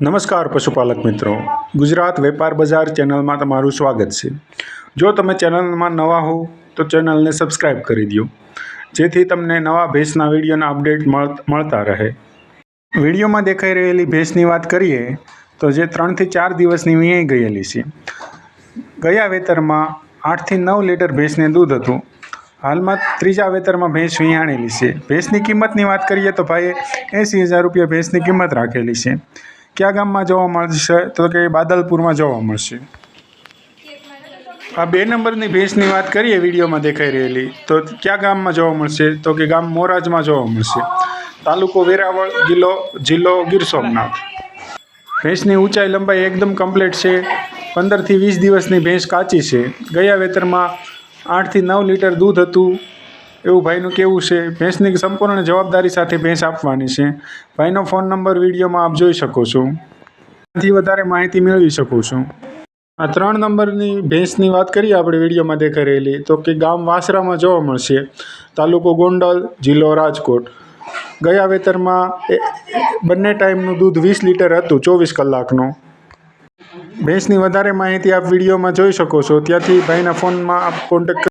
નમસ્કાર પશુપાલક મિત્રો, ગુજરાત વેપાર બજાર ચેનલમાં તમારું સ્વાગત છે। જો તમે ચેનલમાં નવા હો તો ચેનલને સબસ્ક્રાઈબ કરી દો, જેથી તમને નવા ભેંસના વિડીયોના અપડેટ મળતા રહે। વિડીયોમાં દેખાઈ રહેલી ભેંસની વાત કરીએ તો જે 3 થી 4 દિવસની વીણાઈ ગયેલી છે। ગયા વેતરમાં 8 થી 9 લીટર ભેંસને દૂધ હતું। હાલમાં ત્રીજા વેતરમાં ભેંસ વિહાણેલી છે। ભેંસની કિંમતની વાત કરીએ તો ભાઈએ 80,000 રૂપિયા ભેંસની કિંમત રાખેલી છે। કયા ગામમાં જોવા મળશે તો કે બાદલપુરમાં જોવા મળશે। આ 2 નંબરની ભેંસની વાત કરીએ વિડીયોમાં દેખાઈ રહેલી તો કયા ગામમાં જોવા મળશે તો કે ગામ મોરાજમાં જોવા મળશે। તાલુકો વેરાવળ, જિલ્લો ગીર સોમનાથ। ભેંસની ઊંચાઈ લંબાઈ એકદમ કમ્પ્લીટ છે। 15 થી 20 દિવસની ભેંસ કાચી છે। ગયા વેતરમાં 8 થી 9 લીટર દૂધ હતું એવું ભાઈનું કહેવું છે। ભેંસની સંપૂર્ણ જવાબદારી સાથે ભેંસ આપવાની છે। ભાઈનો ફોન નંબર વિડીયોમાં આપ જોઈ શકો છો, આથી વધારે માહિતી મેળવી શકો છો। આ 3 નંબરની ભેંસની વાત કરીએ આપણે વિડીયોમાં દેખાઈ રહેલી તો કે ગામ વાસરામાં જોવા મળશે। તાલુકો ગોંડલ, જિલ્લો રાજકોટ। ગયા વેતરમાં બંને ટાઈમનું દૂધ 20 લીટર હતું 24 કલાકનું। ભેંસની વધારે માહિતી આપ વિડીયોમાં જોઈ શકો છો, ત્યાંથી ભાઈના ફોનમાં આપ કોન્ટેક્ટ